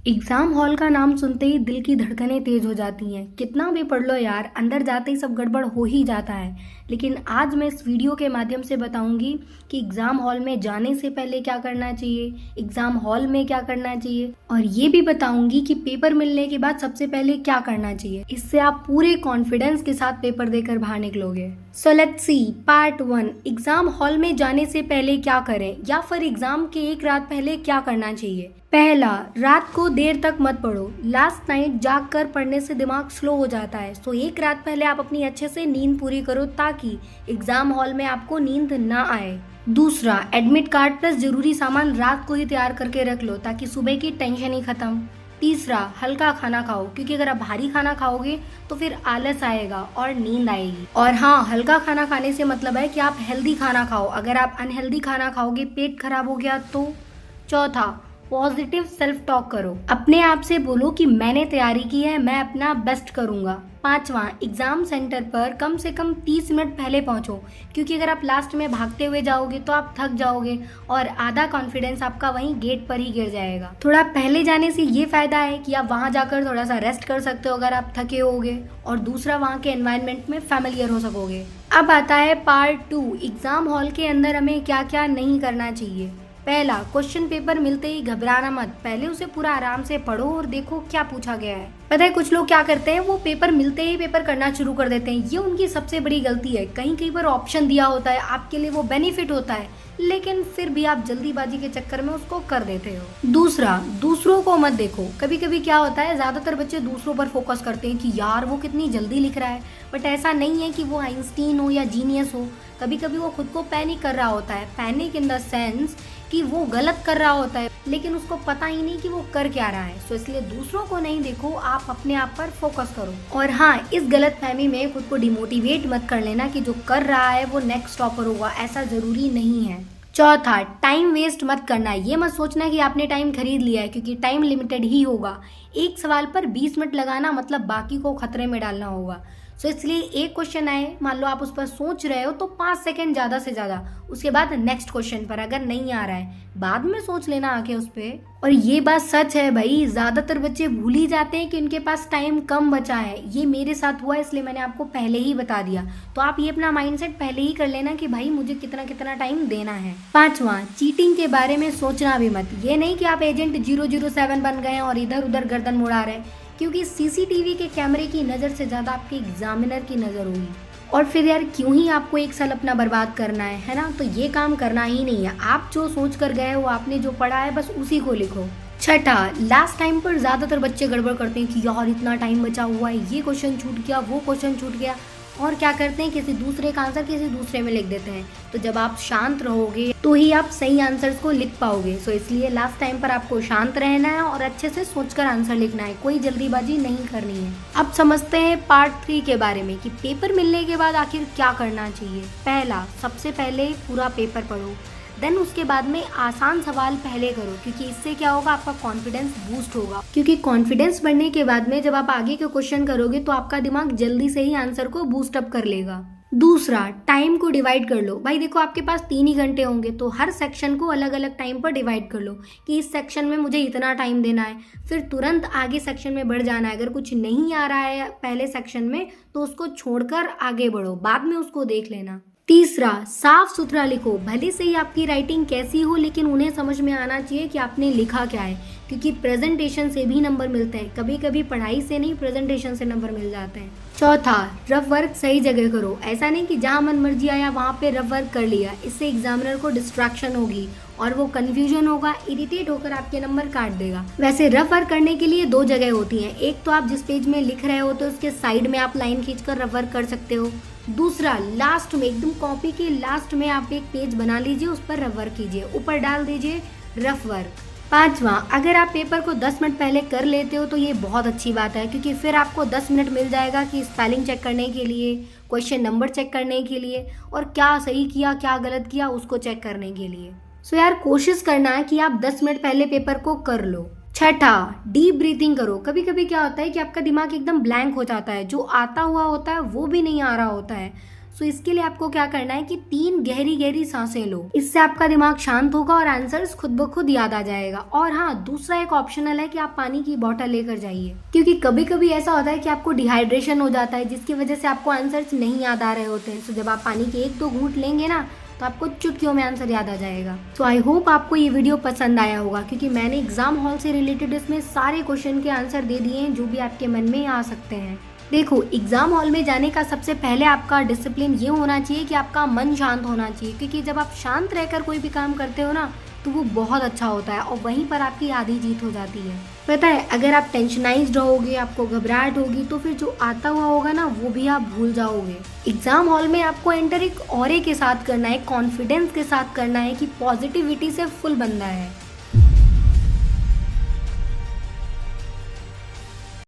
Exam hall का नाम सुनते ही दिल की धड़कनें तेज हो जाती हैं। कितना भी पढ़ लो यार, अंदर जाते ही सब गड़बड़ हो ही जाता है। लेकिन आज मैं इस वीडियो के माध्यम से बताऊंगी कि एग्जाम हॉल में जाने से पहले क्या करना चाहिए, एग्जाम हॉल में क्या करना चाहिए, और ये भी बताऊंगी कि पेपर मिलने के बाद सबसे पहले क्या करना चाहिए। इससे आप पूरे कॉन्फिडेंस के साथ पेपर देकर बाहर निकलोगे। So let's see part 1, exam hall में जाने से पहले क्या करें या फिर एग्जाम के एक रात पहले क्या करना चाहिए। पहला, रात को देर तक मत पढ़ो। लास्ट नाइट जाग कर पढ़ने से दिमाग स्लो हो जाता है। सो एक रात पहले आप अपनी अच्छे से नींद पूरी करो ताकि एग्जाम हॉल में आपको नींद ना आए। दूसरा, एडमिट कार्ड प्लस जरूरी सामान रात को ही तैयार करके रख लो ताकि सुबह की टेंशन ही खत्म। तीसरा, हल्का खाना खाओ क्योंकि अगर आप भारी खाना खाओगे तो फिर आलस आएगा और नींद आएगी। और हाँ, हल्का खाना खाने से मतलब है कि आप हेल्दी खाना खाओ। अगर आप अनहेल्दी खाना खाओगे, पेट खराब हो गया तो। चौथा, पॉजिटिव सेल्फ टॉक करो। अपने आप से बोलो कि मैंने तैयारी की है, मैं अपना बेस्ट करूंगा। पांचवा, एग्जाम सेंटर पर कम से कम 30 मिनट पहले पहुंचो क्योंकि अगर आप लास्ट में भागते हुए जाओगे तो आप थक जाओगे और आधा कॉन्फिडेंस आपका वहीं गेट पर ही गिर जाएगा। थोड़ा पहले जाने से ये फायदा है कि आप वहां जाकर थोड़ा सा रेस्ट कर सकते हो अगर आप थके होगे, और दूसरा वहां के एनवायरनमेंट में फैमिलियर हो सकोगे। अब आता है पार्ट 2, एग्जाम हॉल के अंदर हमें क्या क्या नहीं करना चाहिए। पहला, क्वेश्चन पेपर मिलते ही घबराना मत, पहले उसे पूरा आराम से पढ़ो और देखो क्या पूछा गया है। पता है कुछ लोग क्या करते हैं, वो पेपर मिलते ही पेपर करना शुरू कर देते हैं। ये उनकी सबसे बड़ी गलती है। कहीं कहीं पर ऑप्शन दिया होता है, आपके लिए वो बेनिफिट होता है, लेकिन फिर भी आप जल्दीबाजी के चक्कर में उसको कर देते हो। दूसरा, दूसरों को मत देखो। कभी कभी क्या होता है, ज्यादातर बच्चे दूसरों पर फोकस करते हैं कि यार वो कितनी जल्दी लिख रहा है, बट ऐसा नहीं है कि वो आइंस्टीन हो या जीनियस हो। कभी कभी वो खुद को पैनिक कर रहा होता है, पैनिक इन द सेंस कि वो गलत कर रहा होता है लेकिन उसको पता ही नहीं कि वो कर क्या रहा है। सो इसलिए दूसरों को नहीं देखो, आप अपने आप पर फोकस करो। और हाँ, इस गलत फहमी में खुद को डिमोटिवेट मत कर लेना कि जो कर रहा है वो नेक्स्ट टॉपर होगा, ऐसा जरूरी नहीं है। चौथा, टाइम वेस्ट मत करना। ये मत सोचना कि आपने टाइम खरीद लिया है क्योंकि टाइम लिमिटेड ही होगा। एक सवाल पर 20 मिनट लगाना मतलब बाकी को खतरे में डालना होगा। सो इसलिए एक क्वेश्चन आए, मान लो आप उस पर सोच रहे हो तो 5 सेकंड ज़्यादा से ज़्यादा, उसके बाद नेक्स्ट क्वेश्चन पर। अगर नहीं आ रहा है बाद में सोच लेना आके उस पर। और ये बात सच है भाई, ज़्यादातर बच्चे भूल ही जाते हैं कि उनके पास टाइम कम बचा है। ये मेरे साथ हुआ, इसलिए मैंने आपको पहले ही बता दिया। तो आप ये अपना माइंडसेट पहले ही कर लेना कि भाई मुझे कितना कितना टाइम देना है। पांचवा, चीटिंग के बारे में सोचना भी मत। ये नहीं कि आप एजेंट 007 बन गए और इधर उधर गर्दन मुड़ा रहे, क्योंकि सीसीटीवी के कैमरे की नज़र से ज़्यादा आपके एग्जामिनर की नज़र होगी। और फिर यार क्यों ही आपको एक साल अपना बर्बाद करना है ना। तो ये काम करना ही नहीं है। आप जो सोच कर गए हो, आपने जो पढ़ा है, बस उसी को लिखो। छठा, लास्ट टाइम पर ज़्यादातर बच्चे गड़बड़ करते हैं कि यार इतना टाइम बचा हुआ है, ये क्वेश्चन छूट गया, वो क्वेश्चन छूट गया, और क्या करते हैं किसी दूसरे का आंसर किसी दूसरे में लिख देते हैं। तो जब आप शांत रहोगे तो ही आप सही आंसर्स को लिख पाओगे। सो इसलिए लास्ट टाइम पर आपको शांत रहना है और अच्छे से सोचकर आंसर लिखना है, कोई जल्दीबाजी नहीं करनी है। अब समझते हैं पार्ट 3 के बारे में कि पेपर मिलने के बाद आखिर क्या करना चाहिए। पहला, सबसे पहले पूरा पेपर पढ़ो, देन उसके बाद में आसान सवाल पहले करो क्योंकि इससे क्या होगा, आपका कॉन्फिडेंस बूस्ट होगा। क्योंकि कॉन्फिडेंस बढ़ने के बाद में जब आप आगे के क्वेश्चन करोगे तो आपका दिमाग जल्दी से ही आंसर को बूस्ट अप कर लेगा। दूसरा, टाइम को डिवाइड कर लो। भाई देखो, आपके पास 3 ही घंटे होंगे तो हर सेक्शन को अलग अलग टाइम पर डिवाइड कर लो कि इस सेक्शन में मुझे इतना टाइम देना है, फिर तुरंत आगे सेक्शन में बढ़ जाना है। अगर कुछ नहीं आ रहा है पहले सेक्शन में तो उसको छोड़कर आगे बढ़ो, बाद में उसको देख लेना। तीसरा, साफ सुथरा लिखो। भले से ही आपकी राइटिंग कैसी हो लेकिन उन्हें समझ में आना चाहिए कि आपने लिखा क्या है, क्योंकि प्रेजेंटेशन से भी नंबर मिलते हैं। कभी कभी पढ़ाई से नहीं, प्रेजेंटेशन से नंबर मिल जाते हैं। चौथा, रफ वर्क सही जगह करो। ऐसा नहीं कि जहां मन मर्जी आया वहां पे रफ वर्क कर लिया, इससे एग्जामिनर को डिस्ट्रैक्शन होगी और वो कंफ्यूजन होगा, इरिटेट होकर आपके नंबर काट देगा। वैसे रफ वर्क करने के लिए 2 जगह होती हैं। एक तो आप जिस पेज में लिख रहे हो तो उसके साइड में आप लाइन खींचकर रफ वर्क कर सकते हो। दूसरा, लास्ट में एकदम कॉपी के लास्ट में आप एक पेज बना लीजिए, उस पर रफ वर्क कीजिए, ऊपर डाल दीजिए रफ वर्क। पांचवा, अगर आप पेपर को 10 मिनट पहले कर लेते हो तो ये बहुत अच्छी बात है क्योंकि फिर आपको 10 मिनट मिल जाएगा कि स्पेलिंग चेक करने के लिए, क्वेश्चन नंबर चेक करने के लिए, और क्या सही किया क्या गलत किया उसको चेक करने के लिए। सो यार कोशिश करना है कि आप 10 मिनट पहले पेपर को कर लो। छठा, डीप ब्रीथिंग करो। कभी कभी क्या होता है कि आपका दिमाग एकदम ब्लैंक हो जाता है, जो आता हुआ होता है वो भी नहीं आ रहा होता है। सो इसके लिए आपको क्या करना है कि 3 गहरी गहरी सांसें लो। इससे आपका दिमाग शांत होगा और आंसर्स खुद ब खुद याद आ जाएगा। और हाँ, दूसरा एक ऑप्शनल है कि आप पानी की बोतल लेकर जाइए, क्योंकि कभी कभी ऐसा होता है कि आपको डिहाइड्रेशन हो जाता है, जिसकी वजह से आपको आंसर्स नहीं याद आ रहे होते हैं। सो जब आप पानी के 1-2 घूंट लेंगे ना, तो आपको चुटकियों में आंसर याद आ जाएगा। सो आई होप आपको ये वीडियो पसंद आया होगा, क्योंकि मैंने एग्जाम हॉल से रिलेटेड इसमें सारे क्वेश्चन के आंसर दे दिए हैं जो भी आपके मन में आ सकते हैं। देखो, एग्जाम हॉल में जाने का सबसे पहले आपका डिसिप्लिन ये होना चाहिए कि आपका मन शांत होना चाहिए, क्योंकि जब आप शांत रहकर कोई भी काम करते हो ना, तो वो बहुत अच्छा होता है और वहीं पर आपकी आधी जीत हो जाती है। पता है, अगर आप टेंशनाइज्ड रहोगे, आपको घबराहट होगी, तो फिर जो आता हुआ होगा ना, वो भी आप भूल जाओगे। एग्जाम हॉल में आपको एंटर एक ऑरे के साथ करना है, कॉन्फिडेंस के साथ करना है कि पॉजिटिविटी से फुल बंदा है।